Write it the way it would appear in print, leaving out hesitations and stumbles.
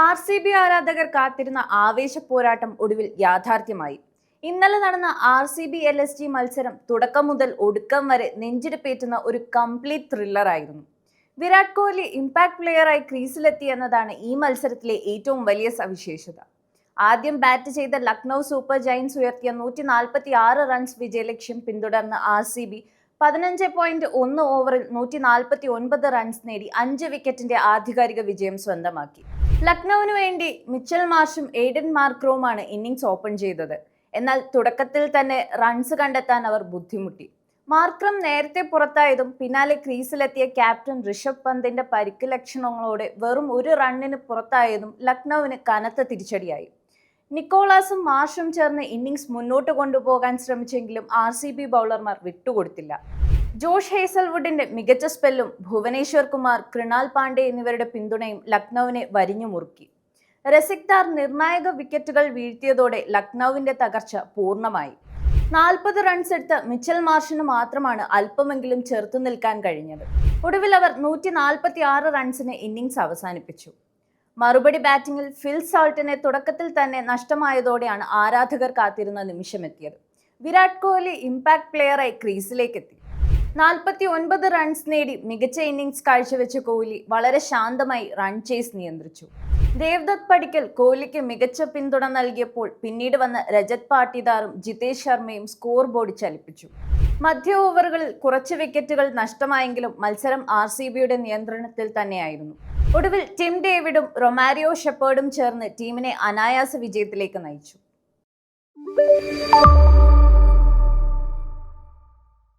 RCB ആരാധകർ കാത്തിരുന്ന ആവേശ പോരാട്ടം ഒടുവിൽ യാഥാർത്ഥ്യമായി. ഇന്നലെ നടന്ന RCB LSG മത്സരം തുടക്കം മുതൽ ഒടുക്കം വരെ നെഞ്ചിടിപ്പേറ്റുന്ന ഒരു കംപ്ലീറ്റ് ത്രില്ലർ ആയിരുന്നു. വിരാട് കോഹ്ലി ഇമ്പാക്ട് പ്ലെയറായി ക്രീസിലെത്തി എന്നതാണ് ഈ മത്സരത്തിലെ ഏറ്റവും വലിയ സവിശേഷത. ആദ്യം ബാറ്റ് ചെയ്ത ലക്നൗ സൂപ്പർ ജയൻസ് ഉയർത്തിയ 146 റൺസ് വിജയലക്ഷ്യം പിന്തുടർന്ന് RCB 15.1 ഓവറിൽ 149 റൺസ് നേടി 5 വിക്കറ്റിന്റെ ആധികാരിക വിജയം സ്വന്തമാക്കി. ലക്നൌവിന് വേണ്ടി മിച്ചൽ മാർഷും എയ്ഡൻ മാർക്രോവുമാണ് ഇന്നിംഗ്സ് ഓപ്പൺ ചെയ്തത്. എന്നാൽ തുടക്കത്തിൽ തന്നെ റൺസ് കണ്ടെത്താൻ അവർ ബുദ്ധിമുട്ടി. മാർക്രം നേരത്തെ പുറത്തായതും പിന്നാലെ ക്രീസിലെത്തിയ ക്യാപ്റ്റൻ ഋഷഭ് പന്തിന്റെ പരിക്ക് ലക്ഷണങ്ങളോടെ വെറും ഒരു റണ്ണിന് പുറത്തായതും ലക്നൌവിന് കനത്ത തിരിച്ചടിയായി. നിക്കോളാസും മാർഷും ചേർന്ന് ഇന്നിംഗ്സ് മുന്നോട്ട് കൊണ്ടുപോകാൻ ശ്രമിച്ചെങ്കിലും RCB ബൗളർമാർ വിട്ടുകൊടുത്തില്ല. ജോഷ് ഹേസൽവുഡിന്റെ മികച്ച സ്പെല്ലും ഭുവനേശ്വർ കുമാർ, കൃണാൽ പാണ്ഡെ എന്നിവരുടെ പിന്തുണയും ലക്നൌവിനെ വരിഞ്ഞു മുറുക്കി. രസിക്ദാർ നിർണായക വിക്കറ്റുകൾ വീഴ്ത്തിയതോടെ ലക്നൌവിന്റെ തകർച്ച പൂർണ്ണമായി. 40 റൺസ് എടുത്ത മിച്ചൽ മാർഷിന് മാത്രമാണ് അല്പമെങ്കിലും ചെറുത്തു നിൽക്കാൻ കഴിഞ്ഞത്. ഒടുവിൽ അവർ 146 റൺസിന് ഇന്നിംഗ്സ് അവസാനിപ്പിച്ചു. മറുപടി ബാറ്റിംഗിൽ ഫിൽ സാൾട്ടിനെ തുടക്കത്തിൽ തന്നെ നഷ്ടമായതോടെയാണ് ആരാധകർ കാത്തിരുന്ന നിമിഷമെത്തിയത്. വിരാട് കോഹ്ലി ഇമ്പാക്ട് പ്ലെയറായി ക്രീസിലേക്കെത്തി. 49 റൺസ് നേടി മികച്ച ഇന്നിംഗ്സ് കാഴ്ചവെച്ച കോഹ്ലി വളരെ ശാന്തമായി റൺ ചേസ് നിയന്ത്രിച്ചു. ദേവ്ദത്ത് പടിക്കൽ കോഹ്ലിക്ക് മികച്ച പിന്തുണ നൽകിയപ്പോൾ പിന്നീട് വന്ന രജത് പാട്ടിദാറും ജിതേഷ് ശർമ്മയും സ്കോർ ബോർഡ് ചലിപ്പിച്ചു. മധ്യ ഓവറുകളിൽ കുറച്ച് വിക്കറ്റുകൾ നഷ്ടമായെങ്കിലും മത്സരം RCBയുടെ നിയന്ത്രണത്തിൽ തന്നെയായിരുന്നു. ഒടുവിൽ ടിം ഡേവിഡും റൊമാരിയോ ഷെപ്പേർഡും ചേർന്ന് ടീമിനെ അനായാസ വിജയത്തിലേക്ക് നയിച്ചു.